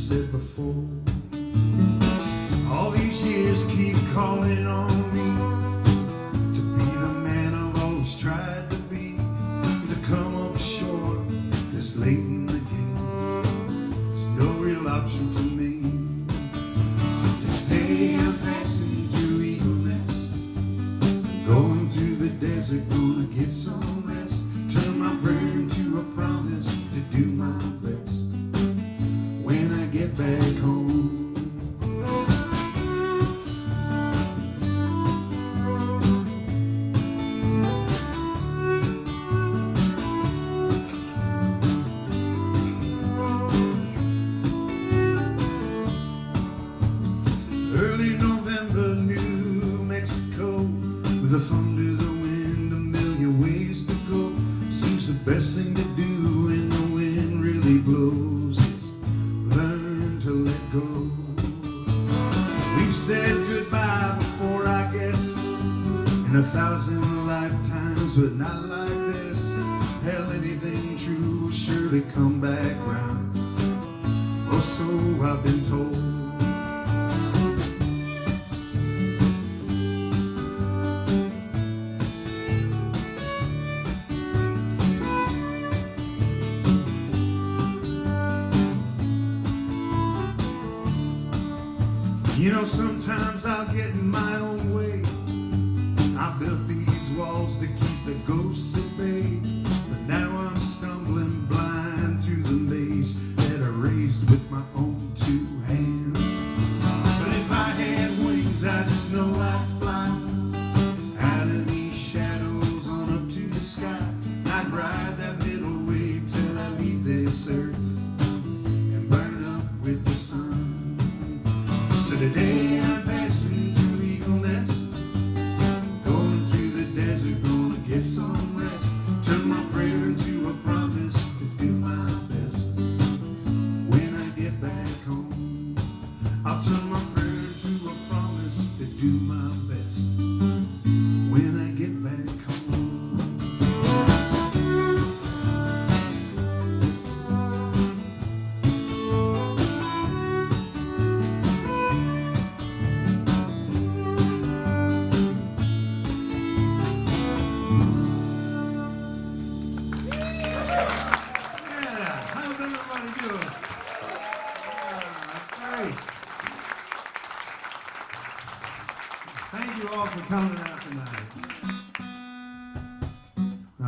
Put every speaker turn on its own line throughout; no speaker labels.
said before. All these years keep calling on me to be the man I've always tried to be. To come up short this late in the game, it's no real option for me. So today I'm passing through Eagle Nest, going through the desert, gonna get some rest. Turn my prayer into a promise to do my best when I get back home. Early November, New Mexico, with the thunder, the wind, a million ways to go. Seems the best thing to do when the wind really blows is learn to let go. We've said goodbye before, I guess, in 1,000 lifetimes, but not like this. Hell, anything true will surely come back round, or so I've been told. You know, sometimes I'll get in my own way. I built these walls to keep the ghosts at bay, but now I'm stumbling blind through the maze that I raised with my own two hands. But if I had wings, I just know I'd fly out of these shadows on up to the sky. I'd ride that middle way till I leave this earth and burn up with the sun. So today I'm passing through Eagle Nest, going through the desert, gonna get some rest. Turn my prayer into a promise to do my best when I get back home. I'll turn my prayer into a promise to do my best when I get back home. Thank you all for coming out tonight.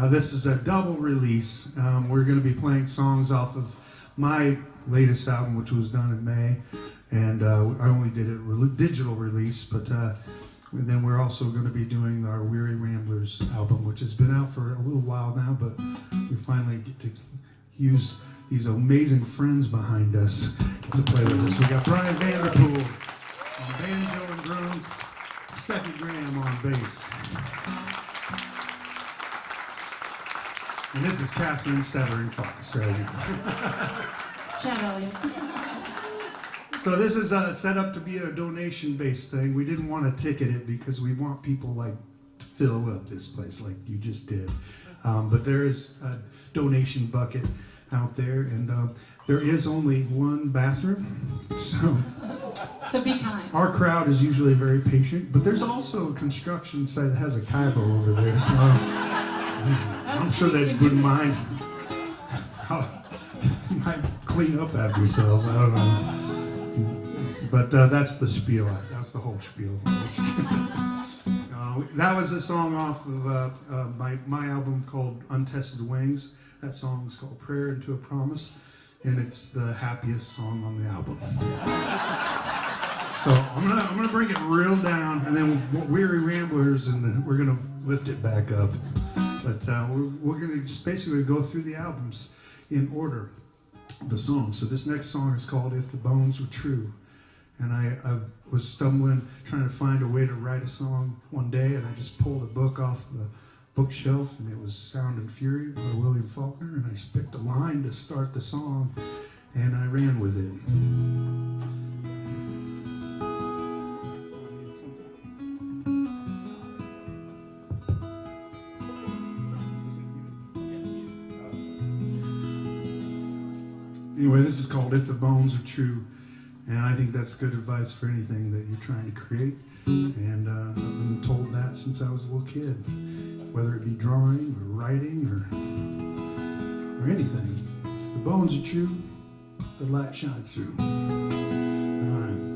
This is a double release. We're going to be playing songs off of my latest album, which was done in May, and I only did a digital release, but then we're also going to be doing our Weary Ramblers album, which has been out for a little while now, but we finally get to use these amazing friends behind us to play with us. We got Bryan Vanderpool on banjo and drums, Stephy Graham on bass. And this is Kathryn Severing Fox right here.
Shout Elliott.
So this is set up to be a donation-based thing. We didn't want to ticket it because we want people like to fill up this place like you just did. But there is a donation bucket out there, and there is only one bathroom.
So be kind.
Our crowd is usually very patient, but there's also a construction site that has a Kaibo over there, so I'm sure they wouldn't mind. You might clean up after yourself, I don't know. But that's the spiel. That's the whole spiel. That was a song off of my album called Untested Wings. That song is called Prayer into a Promise, and it's the happiest song on the album. So I'm gonna bring it real down, and then Weary Ramblers, and we're gonna lift it back up. But we're gonna just basically go through the albums in order, the songs. So this next song is called If the Bones Were True. And I was stumbling, trying to find a way to write a song one day, and I just pulled a book off the bookshelf, and it was Sound and Fury by William Faulkner, and I just picked a line to start the song, and I ran with it. Anyway, this is called If the Bones Are True, and I think that's good advice for anything that you're trying to create. And I've been told that since I was a little kid, whether it be drawing or writing or anything. If the bones are true, the light shines through. All right.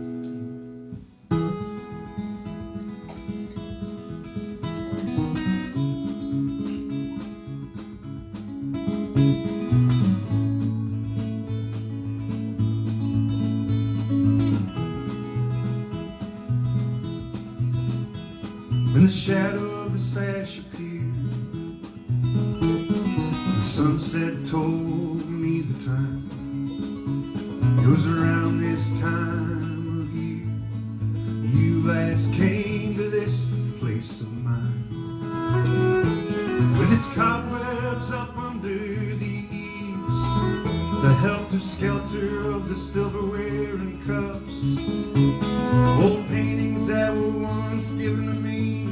When the shadow of the sash appeared, the sunset told me the time. It was around this time of year you last came to this place of mine. With its cobwebs up under the eaves, the helter-skelter of the silverware and cups, old paintings that were once given to me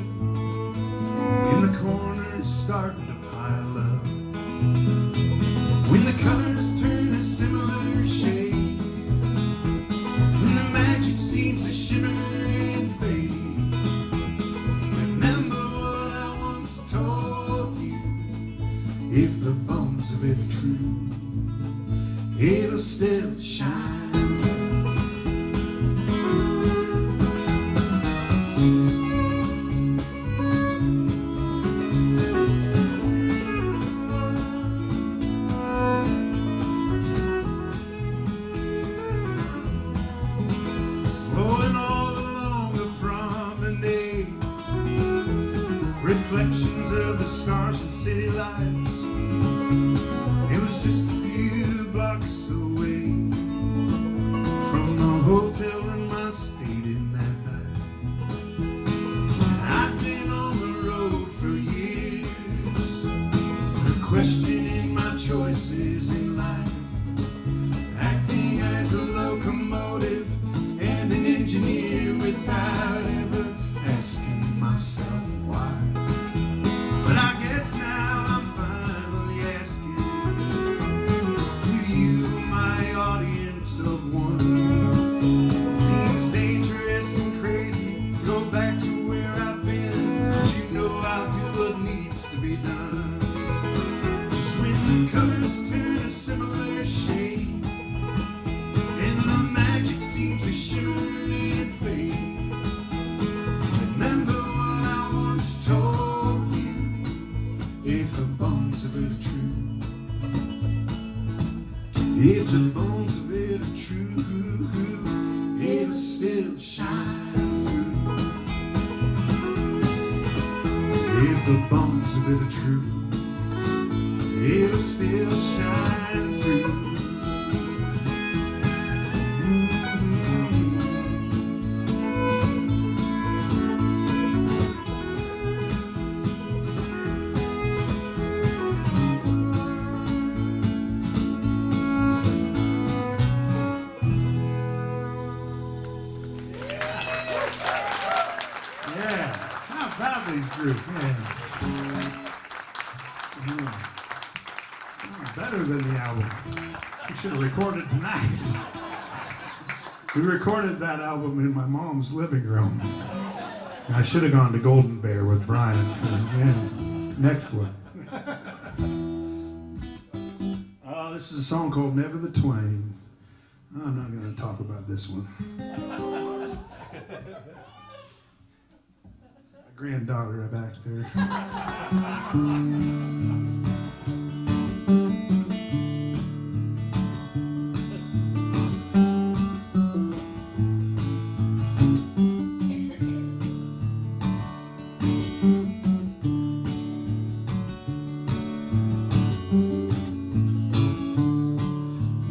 in the corners starting to pile up. When the colors turn a similar shade, when the magic seems to shimmer and fade, remember what I once told you. If the bones of it are true, it'll still shine. Reflections of the stars and city lights, it was just a few blocks away from the hotel room I stayed in that night. I've been on the road for years, questioning my choices in life, acting as a locomotive and an engineer without ever asking myself why. But I guess now I'm finally asking, do you, my audience of one, seems dangerous and crazy, go back to where I've been, but you know I'll do what needs to be done. Just when the colors turn a similar shade, and the magic seems to shimmer and fade, remember what I once told you. If the bones of it are true, if the bones of it are true, it'll still shine through. If the bones of it are true, it'll still shine through. These group, yes. Better than the album. We should have recorded tonight. We recorded that album in my mom's living room. And I should have gone to Golden Bear with Bryan. Man, next one. Oh, this is a song called Never the Twain. I'm not going to talk about this one. Granddaughter back there.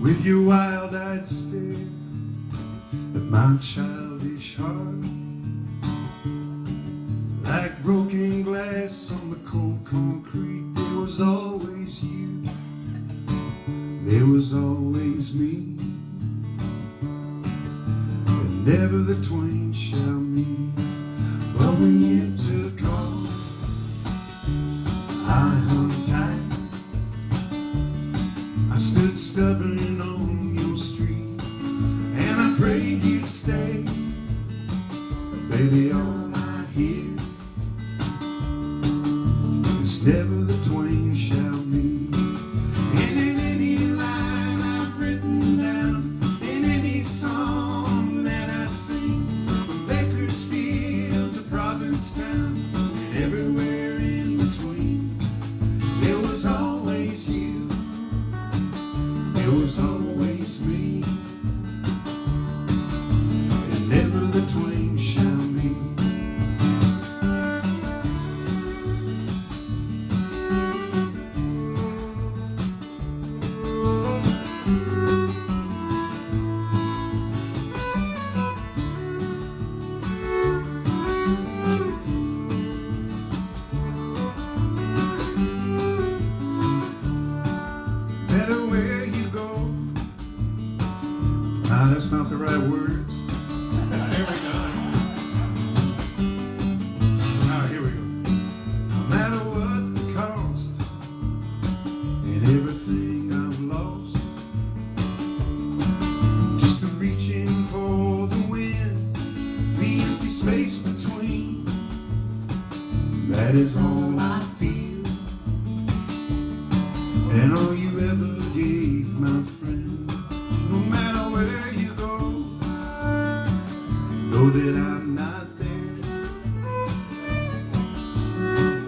With your wild-eyed stare at my childish heart, like broken glass on the cold concrete, there was always you, there was always me, and never the twain shall meet. But when you took off, I hung tight, I stood stubborn on Nah, that's not the right word. There we go. Now here we go. No matter what the cost and everything I've lost, just reaching for the wind, the empty space between, that is all I feel, and all you ever gave, my friend. No matter where you go, know that I'm not there.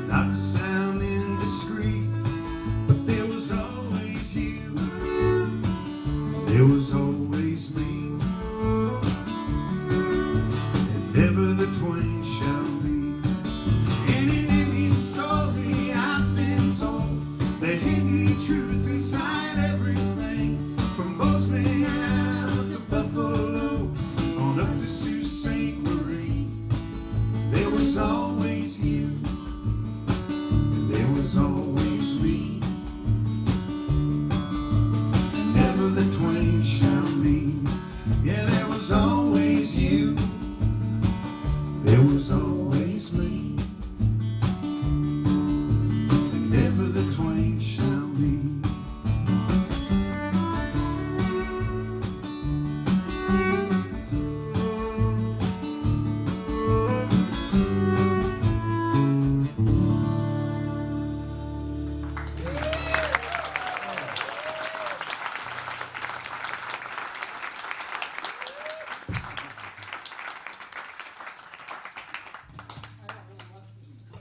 Not to sound indiscreet, but there was always you, there was always me, and never the twain shall meet. And in any story I've been told, the hidden truth inside everything, from Bozeman out to Buffalo, on up to Sault Ste. Marie, there was always you, and there was always me, and never the twain shall meet. Yeah, there was always you, there was always me, and never the twain shall meet.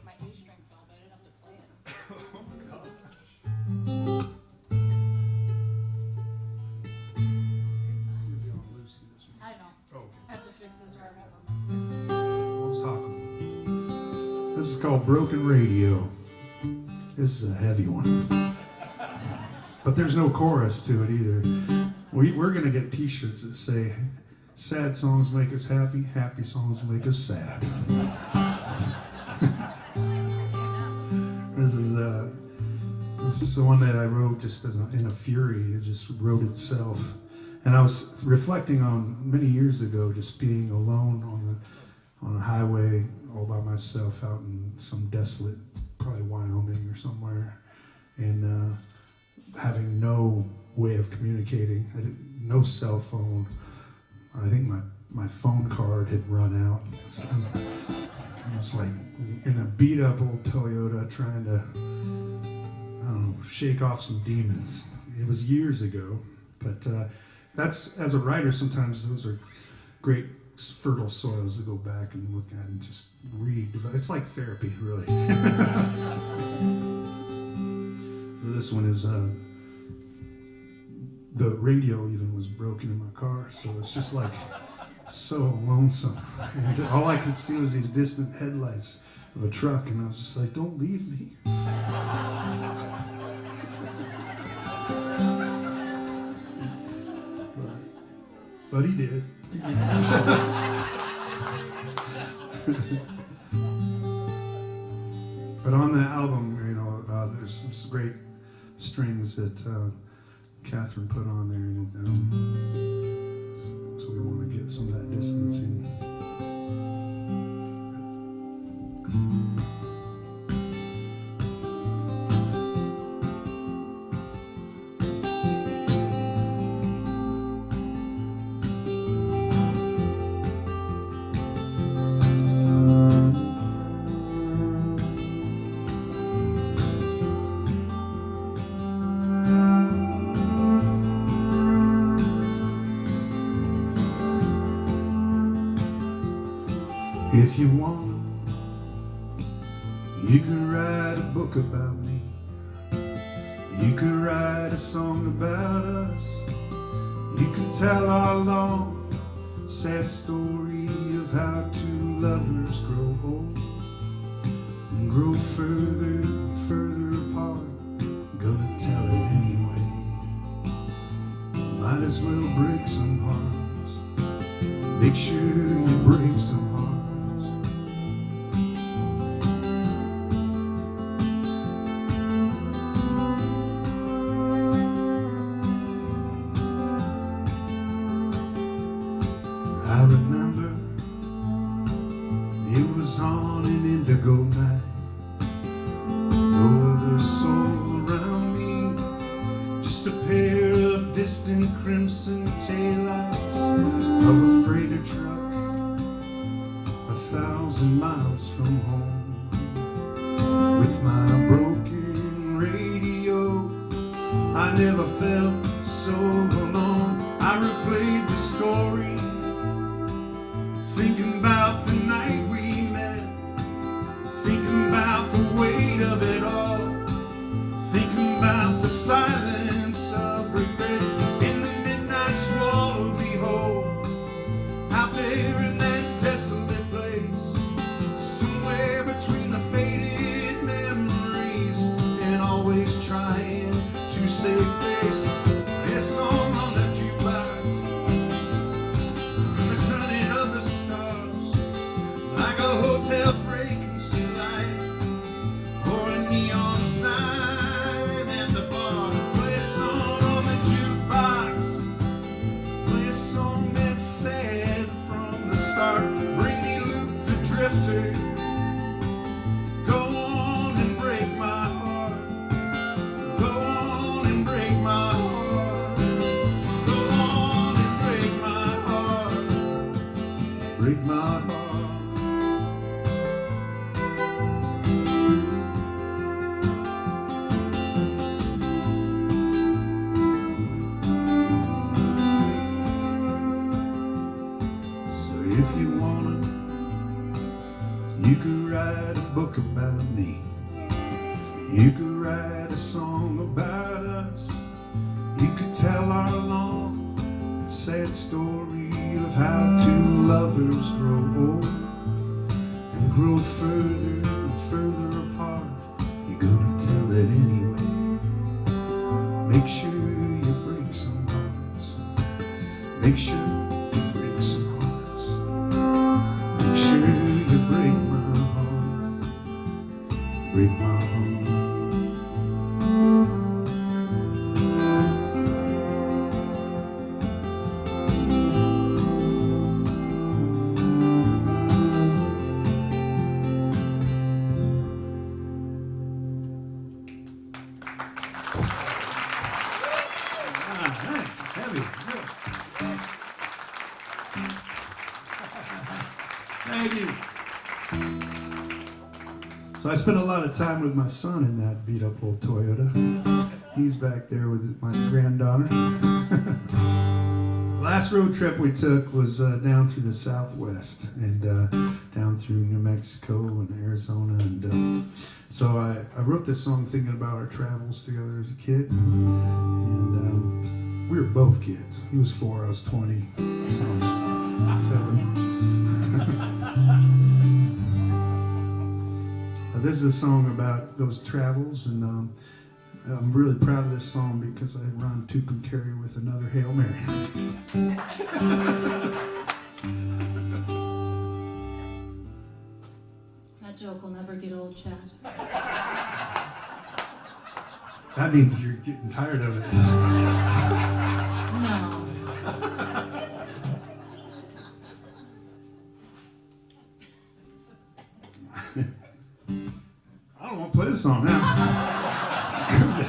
My A string fell, but I didn't have to play it. I know. I have to fix this or I won't remember.
This is called Broken Radio. This is a heavy one. But there's no chorus to it either. We're going to get t-shirts that say, sad songs make us happy, happy songs make us sad. This is the one that I wrote just in a fury. It just wrote itself. And I was reflecting on many years ago, just being alone on a highway all by myself out in some desolate, probably Wyoming or somewhere, and having no way of communicating. No cell phone. I think my phone card had run out. So I was like in a beat up old Toyota trying to, I don't know, shake off some demons. It was years ago, but that's, as a writer, sometimes those are great fertile soils to go back and look at and just read. It's like therapy, really. So this one is, the radio even was broken in my car, so it's just like so lonesome. And all I could see was these distant headlights of a truck, and I was just like, don't leave me. But he did. But on the album, there's some great strings that Kathryn put on there, and so we want to get some of that distancing. If you want, you could write a book about me. You could write a song about us. You could tell our long, sad story of how two lovers grow old and grow further and further apart. Gonna tell it anyway. Might as well break some hearts. Make sure you break some hearts. I remember it was on an indigo night. No other soul around me, just a pair of distant crimson taillights of a freighter truck 1,000 miles from home. With my broken radio, I never felt so alone. I replayed the story, thinking about the night we met, thinking about the weight of it all, thinking about the silence of regret in the midnight swallow. Behold, out there in that desolate place, somewhere between the faded memories and always trying to save face, this song on the jukebox, the turning of the stars, like a hotel frequency light or a neon sign at the bar. Play a song on the jukebox, play a song that's sad from the start. Bring me Luke the Drifter, go on and break my heart, go on and break my heart, go on and break my heart, break my heart. So if you wanna, you could write a book about me. You could write a song about us. You could tell our long, sad story of how two lovers grow old and grow further and further apart. You're gonna tell it anyway. Make sure you break some hearts. Make sure you break some hearts. Make sure you break my heart. Break my heart. Nice, heavy, good. Thank you. So I spent a lot of time with my son in that beat up old Toyota. He's back there with my granddaughter. Last road trip we took was down through the Southwest and down through New Mexico and Arizona. And so I wrote this song thinking about our travels together as a kid. And we were both kids. He was 4, I was 20, so 7. This is a song about those travels, and I'm really proud of this song because I rhymed Tucum Carry with another Hail Mary.
That joke will never get old, Chad.
That means you're getting tired of it.
No.
I don't want to play this song now. Screw that.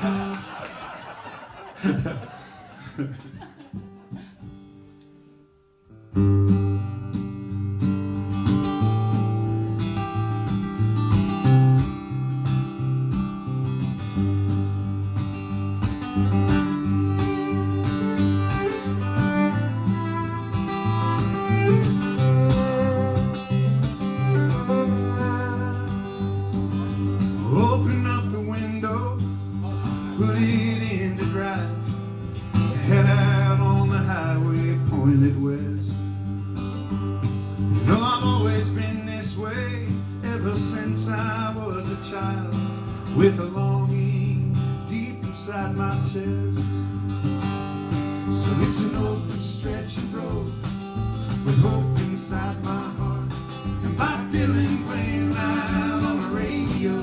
Open up the window, put it into drive, head out on the highway pointed west. You know I've always been this way ever since I was a child, with a longing deep inside my chest. So it's an open stretch of road with hope inside my heart, and Bob Dylan playing loud on the radio.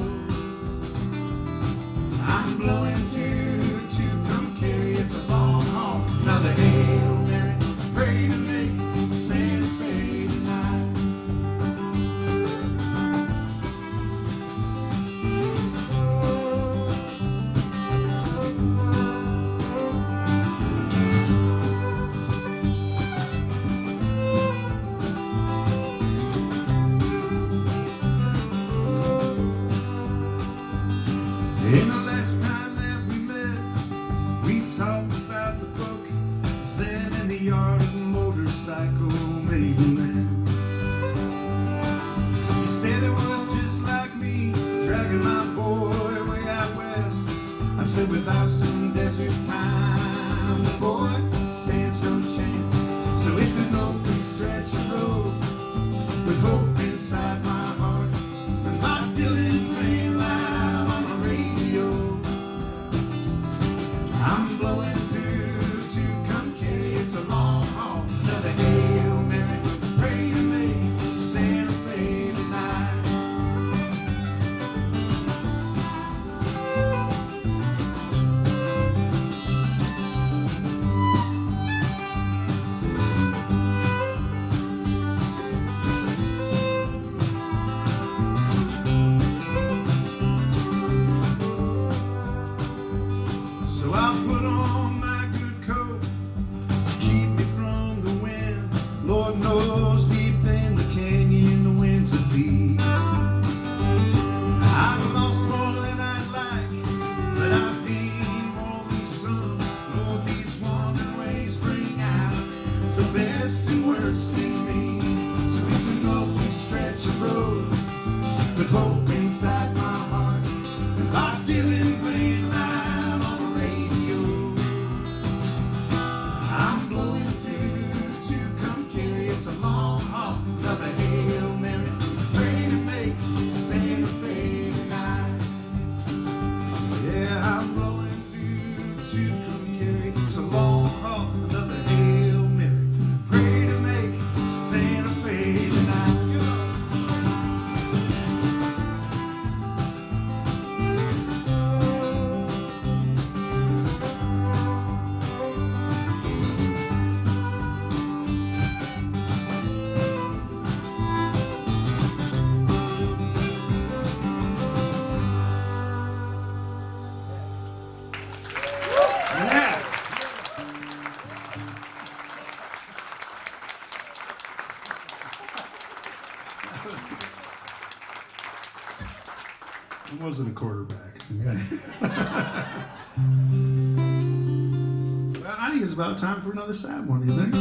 I'm blowing through Tucum Carry, it's a long haul, another Hail Mary, pray to make Santa started motorcycle maintenance. He said it was just like me, dragging my boy way out west. I said without some desert time, the boy stands no chance. So it's an open stretch of road with hope inside my heart, and Bob Dylan playing loud on the radio. I'm blowing through to come carry. It's a long haul, another Hail Mary, pray to make Santa Fe tonight. So I'll put on my good coat to keep me from the wind. Lord knows deep in the canyon the winds are deep. I've lost more than I'd like, but I've gained more than some. Lord, these wandering ways bring out the best and worst in me. So it's an open stretch of road with hope inside my heart, and Bob Dylan playing loud on the radio. I'm blowing through to come carry. It's a long haul, another Hail Mary, pray to make Santa Fe tonight. Yeah, I'm blowing through to come carry. It's a long haul, another Hail Mary, pray to make Santa Fe tonight. Yeah. I wasn't a quarterback. Okay. Well, I think it's about time for another sad one, you think?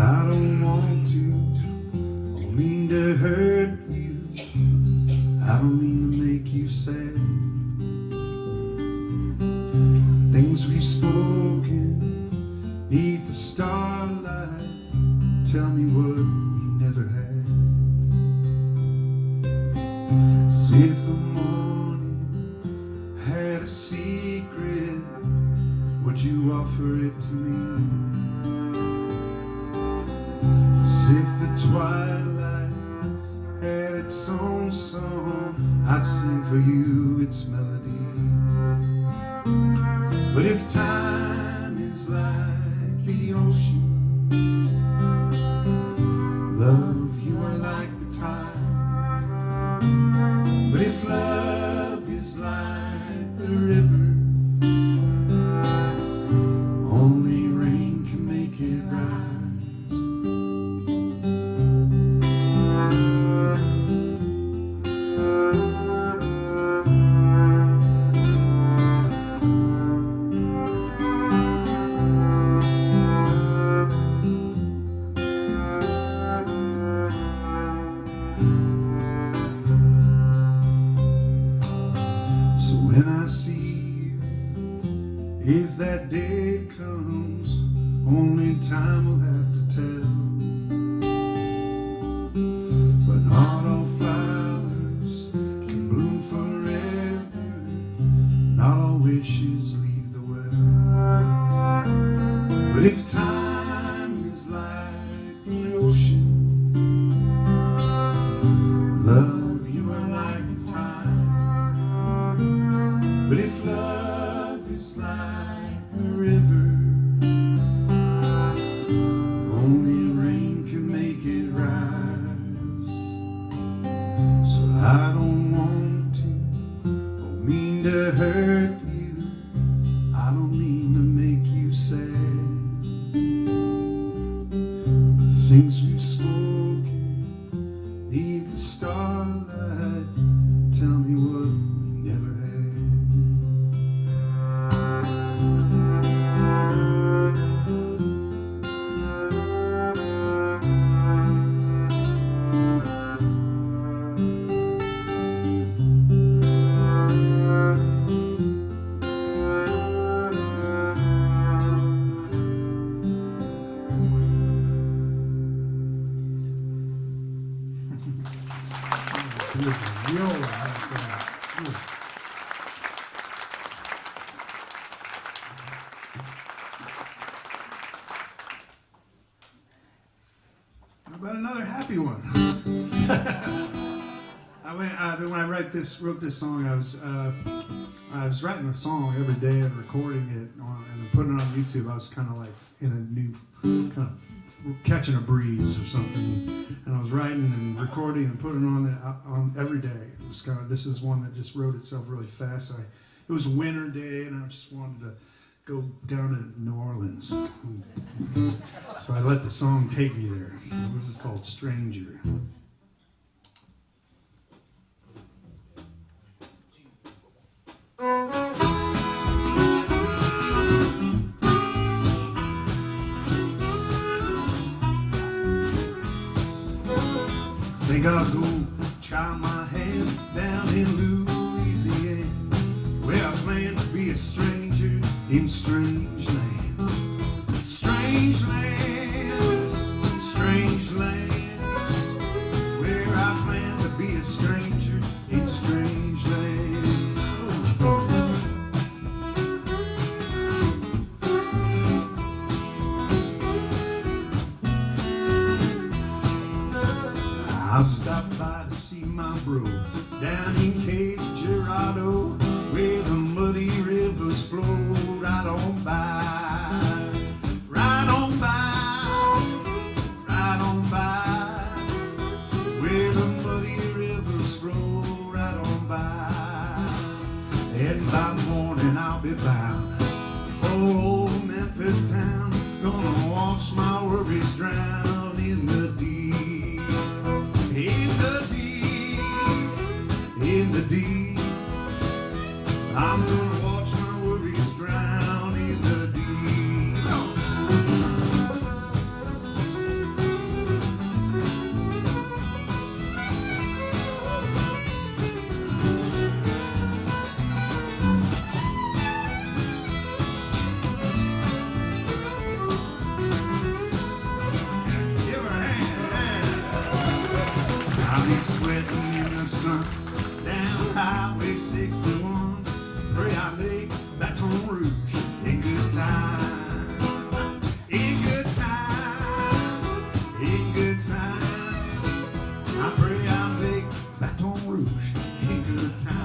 I don't want to, don't mean to hurt you, I don't mean to make you sad. The things we've spoken neath the starlight tell me what we never had. 'Cause if the morning had a secret, would you offer it to me? If the twilight had its own song, I'd sing for you its melody. But if time is like the ocean, love, you are like the tide. But if love is like the river, only rain can make it rise. So when I see you, if that day comes, only time will have to tell. But not all flowers can bloom forever, not all wishes leave the well. But if time is like the ocean, love, I don't want to or mean to hurt you. I don't mean to make you sad. The things we've spoken neath the starlight tell me what we never had. How about another happy one? When I wrote this song, I was writing a song every day and recording it and putting it on YouTube. I was kind of like in a new kind of catching a breeze or something, and I was writing and recording and putting on every day. This is one that just wrote itself really fast. It was a winter day, and I just wanted to go down to New Orleans, so I let the song take me there. So this is called "Stranger." Think I'll go try my hand down in Louisiana, where I plan to be a stranger in strange lands. Strange lands, strange lands, where I plan to be a stranger in strange lands. I stopped by to see my bro down in Cape Girardeau, where the muddy rivers flow right on by, right on by, right on by, where the muddy rivers flow right on by. And by morning I'll be bound for old Memphis town, gonna watch my worries drown in the deep. In the deep, I'm gonna watch my worries drown in the deep. Give her a hand. I'll be sweating in the sun down Highway 61, pray I make Baton Rouge in good time, in good time, in good time. I pray I make Baton Rouge in good time.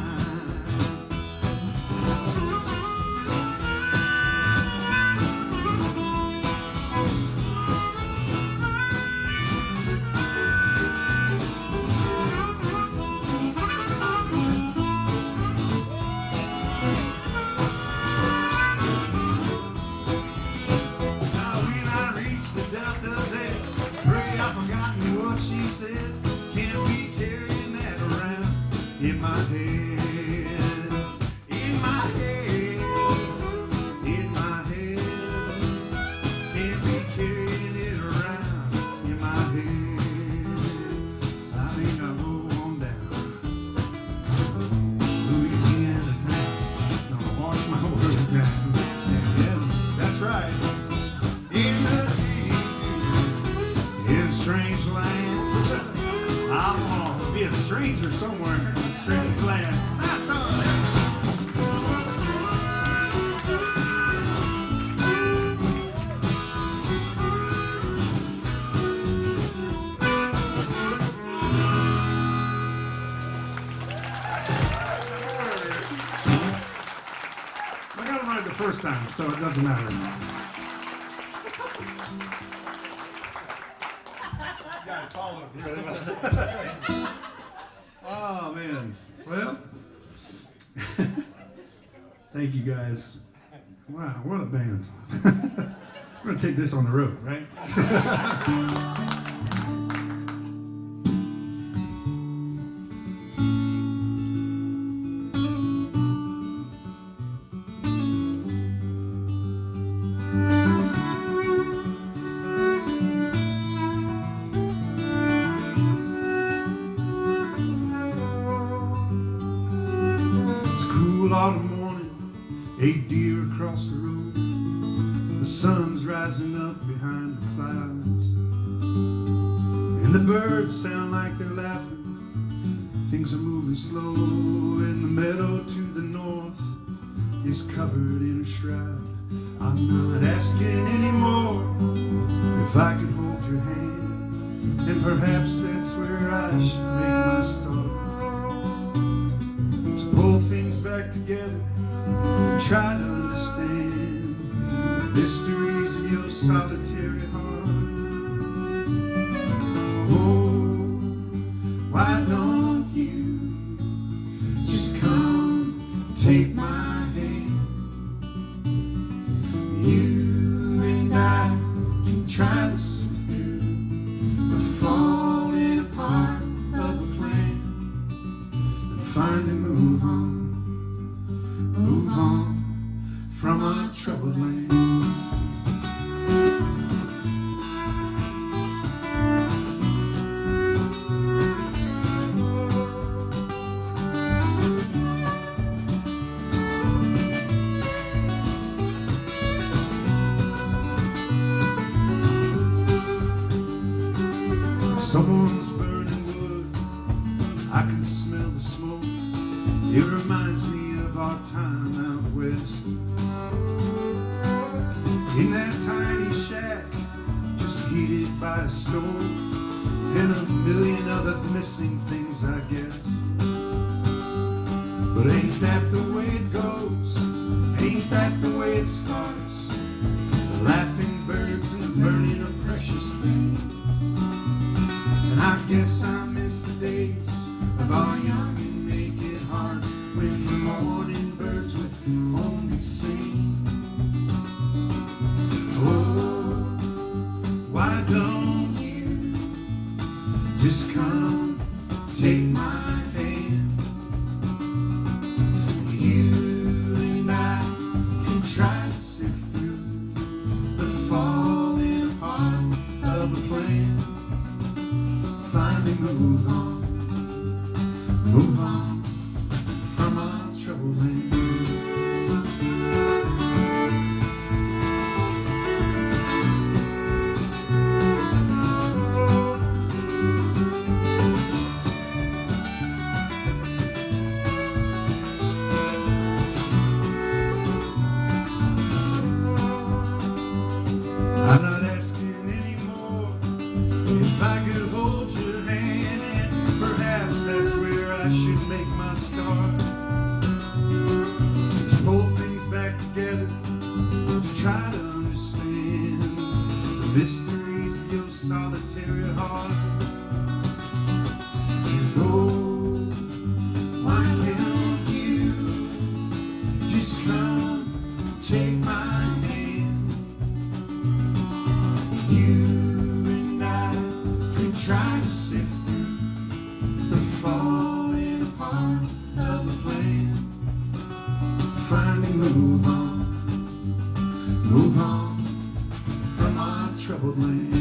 Can't be carrying that around in my head, in my head, in my head. Can't be carrying it around in my head. I think I'll go on down Louisiana town, gonna wash my worries down. Yeah, that's right. In the deep, in strange land. I'm gonna be a stranger somewhere in a strange land. Last time. I got it right the first time, so it doesn't matter. You guys followed really well. Oh, Thank you guys. Wow, what a band. We're going to take this on the road, right? It's a cool autumn morning, 8 deer across the road. The sun's rising up behind the clouds, and the birds sound like they're laughing. Things are moving slow, and the meadow to the north is covered in a shroud. I'm not asking anymore if I could hold your hand, and perhaps that's where I should make my start. To pull things back together and try to understand the mysteries of your solitary heart. Oh, why don't you just come take my hand? You and I can try to see through the falling apart of a plan and find and move on from our troubled land. Someone's burning wood, I can smell the smoke. It reminds me of our time out west. In that tiny shack, just heated by a stove, and a million other missing things, I guess. But ain't that the way it goes? Ain't that the way it starts? The laughing birds and the burning of precious things. And I guess I miss the days of our young and naked hearts, when the morning birds would only sing. Oh, why don't you just come take my hand? You and I can try to sift through the falling apart of a plan. Finally move on from our troubled land. I'm not asking anymore if I could hold your hand, and perhaps that's where I should make my start. To pull things back together, to try to understand the mysteries of your solitary heart. And oh, why don't you just come take my hand? You and I could try to sift through the falling apart of a plan. Finally move on from our troubled land.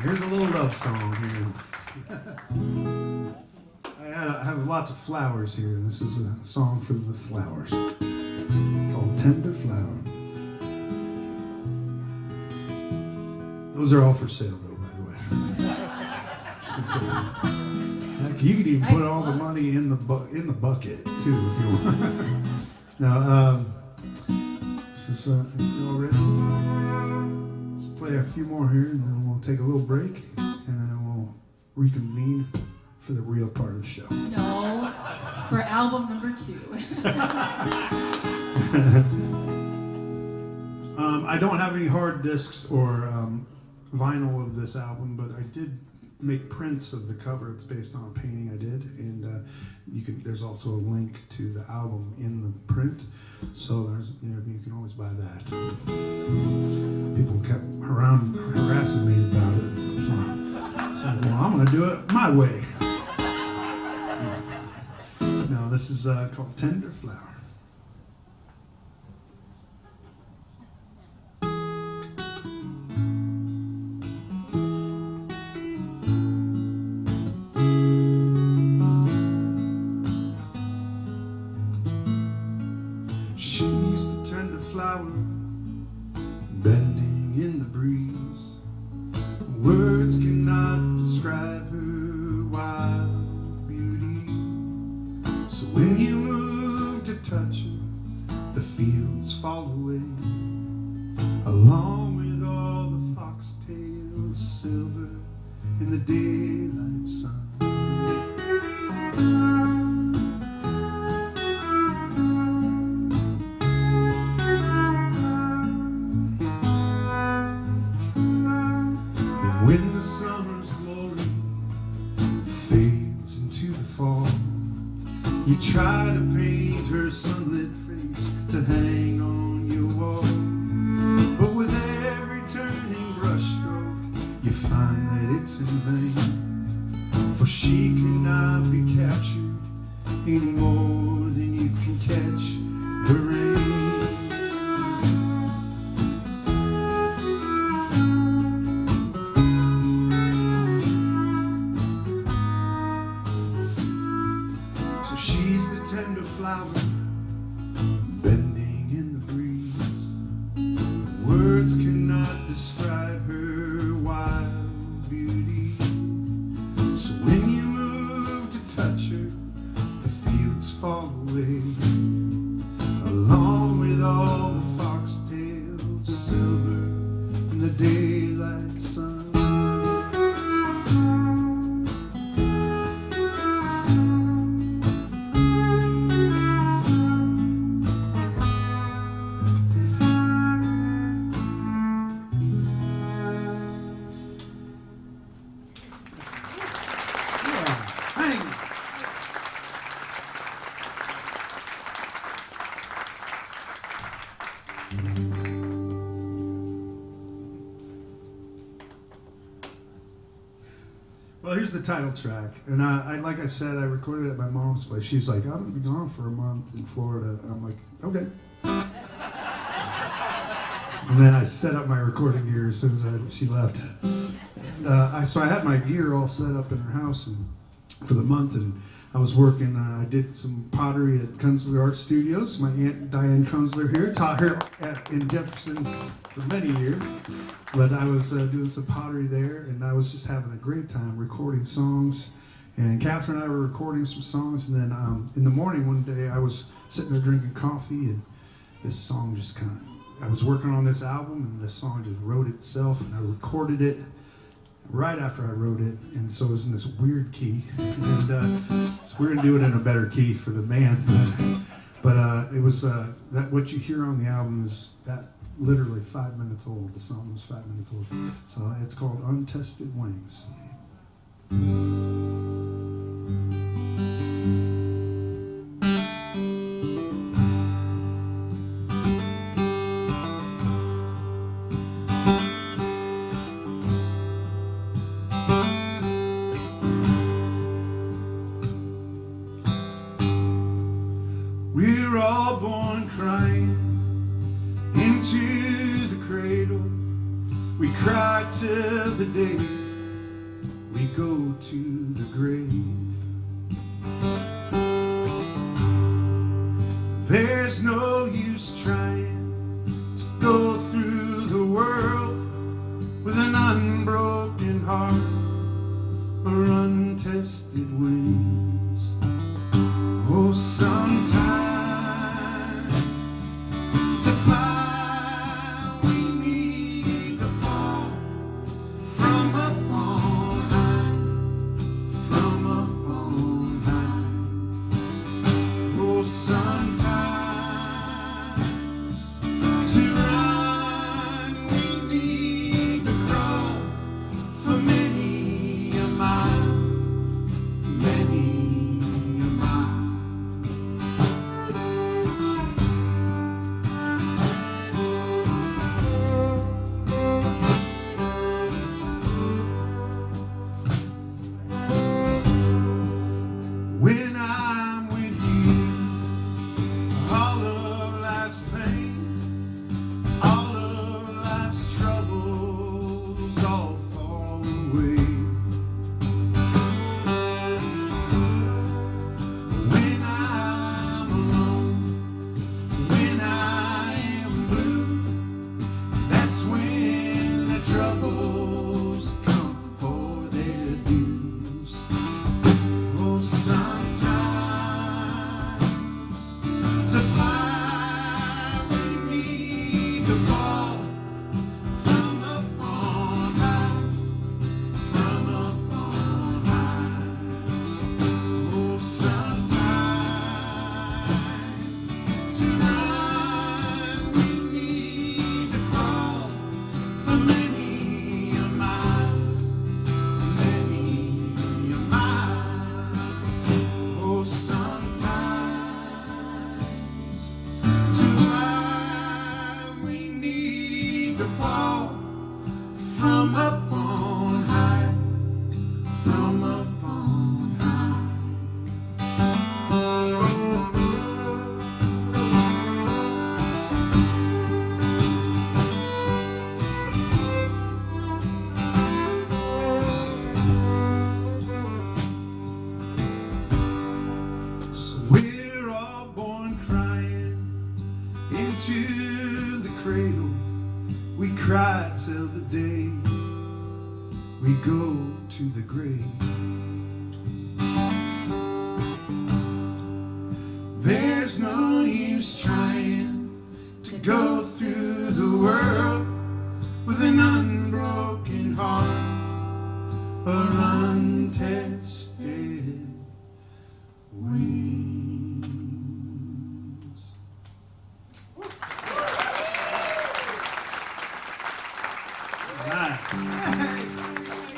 Here's a little love song here. I have lots of flowers here, and this is a song for the flowers called Tender Flower. Those are all for sale, though, by the way. Just gonna say that. Heck, you could even
Nice
put all the
plug.
money in the bucket too if you want. Now, this is you all ready? Let's play a few more here, and then we'll take a little break, and then we'll reconvene for the real part of the show.
No, for album number 2.
I don't have any hard discs or vinyl of this album, but I did make prints of the cover. It's based on a painting I did, and there's also a link to the album in the print. So you can always buy that. People kept harassing me about it, so I said, well, I'm going to do it my way. No, this is called Tender Flower. She's the tender flower bending in the breeze. Words cannot describe her wild beauty. So when you move to touch her, the fields fall away, along with all the foxtails silver in the daylight sun. When the summer's glory fades into the fall, you try to paint her sunlit face to hang on your wall. But with every turning brushstroke, you find that it's in vain, for she cannot be captured any more than you can catch the rain. She's the tender flower bending in the breeze. Words cannot describe her wild beauty. So when you move to touch her, the fields fall away, along with all the foxtails silver in the daylight sun. Well, here's the title track, and I like I said, I recorded it at my mom's place. She's like, I'm gonna be gone for a month in Florida. I'm like, okay. And then I set up my recording gear as soon as she left. And so I had my gear all set up in her house and for the month, and I was working. I did some pottery at Elliott Art Studios. My aunt Diane Kunzler here taught her in Jefferson for many years. But I was doing some pottery there, and I was just having a great time recording songs. And Kathryn and I were recording some songs, and then in the morning one day I was sitting there drinking coffee, and this song just I was working on this album, and this song just wrote itself, and I recorded it right after I wrote it, and so it was in this weird key. And so we're gonna do it in a better key for the band, but it was that what you hear on the album is that literally 5 minutes old. The song was 5 minutes old, so it's called Untested Wings. We're all born crying into the cradle. We cry till the day we go to the grave. There's no use trying to go through the world with an unbroken heart or untested bare-chested wings. Oh, sometimes to fly we need to fall from up on high, from up on high. Oh, sometimes to run we need to crawl for many a mile, many a mile. When I'm with you, all of life's pain, all of life's troubles all fall away. When I'm alone, when I am blue, that's when the troubles come for their dues. Oh, sometimes to fly we need to fall from up on high, from up on high. Oh, sometimes to run we need to crawl for many a mile, many a mile. Oh, sometimes to fly we need to fall from up on high, from up on high. So we're all born crying into the cradle. We cry till the day we go to the grave. There's no use trying to go through the world with an unbroken heart or untested wings.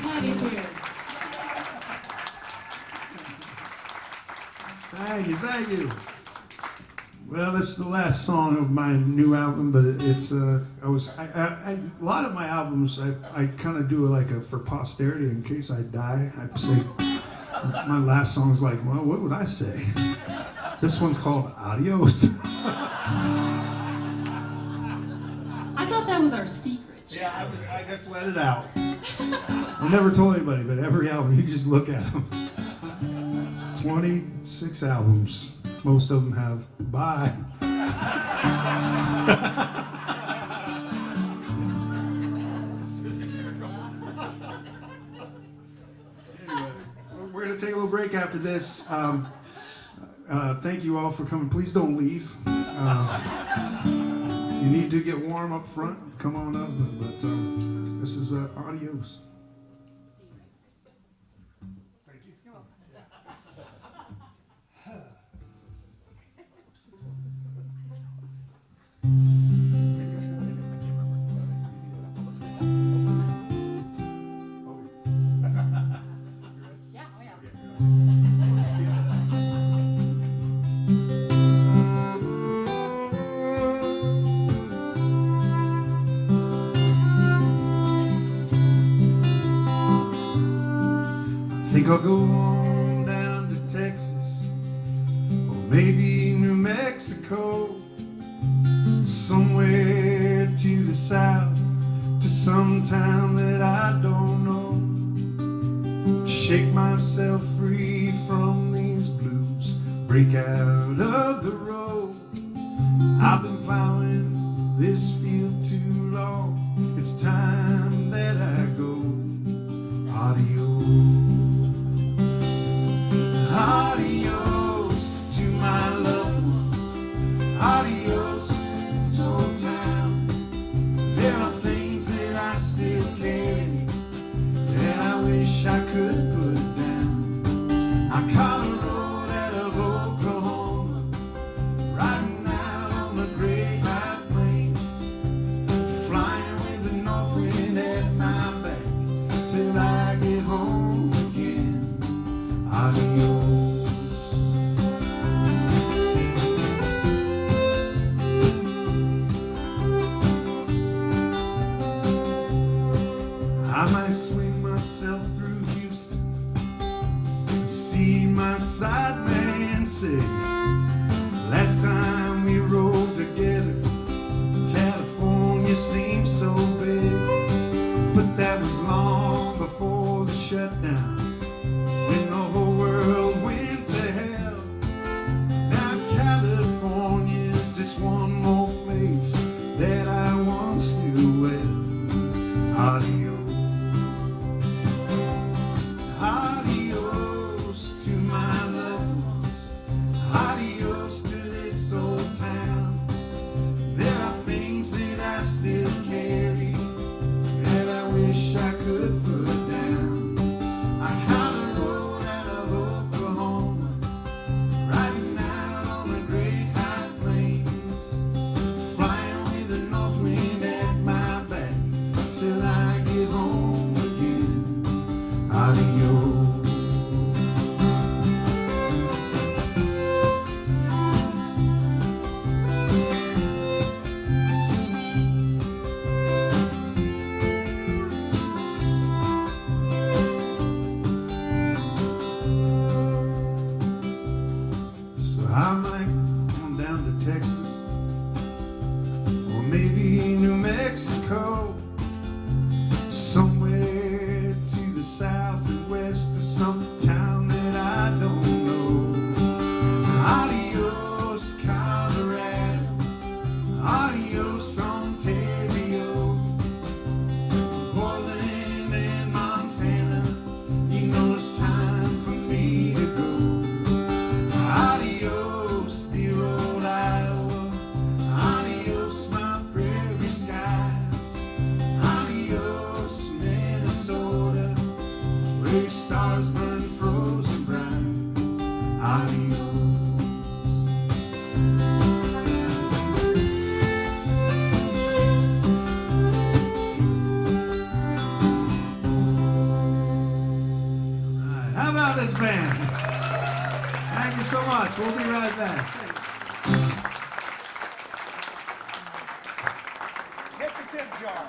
Patty's here.
Thank you. Well, this is the last song of my new album, but it's a lot of my albums I kind of do like a for posterity in case I die. I say my last song is like, well, what would I say? This one's called Adios.
I thought that was our secret.
Yeah, I just let it out. I never told anybody, but every album, you just look at them. 26 albums. Most of them have bye. Anyway, we're going to take a little break after this. Thank you all for coming. Please don't leave. You need to get warm up front. Come on up. But this is Adios. Thank you.
You're welcome. Yeah, oh yeah.
I think I'll go on down to Texas or maybe New Mexico, somewhere to the south, to some town that I don't know. Shake myself free from these blues, break out of the road. I've been plowing this field too long. It's time that I go. Adios. I caught a road out of Oklahoma, riding out on the great high plains, flying with the north wind at my back till I get home again. Adios. I might swing myself through Houston, see my side man say, last time we rode together, California seemed so big. But that was long before the shutdown, when the whole world went to hell. Now California's just one more place that I once knew well. Adios. Adios to my loved ones, adios to this old town. There are things that I still carry that I wish I could put down. I caught a road out of Oklahoma, riding out on the great high plains, flying with the north wind at my back till I get home again. Adios. So I might come on down to Texas, or maybe New Mexico, somewhere to the south and west of some town that I don't know. Adios, Colorado, adios, Ontario, Portland and Montana, you know it's time for me to go. Adios, dear old Iowa, adios, my prairie skies, adios, Minnesota, where your stars burn frozen bright. Adios. All right, how about this band? Thank you so much. We'll be right back.
Hit the tip jar.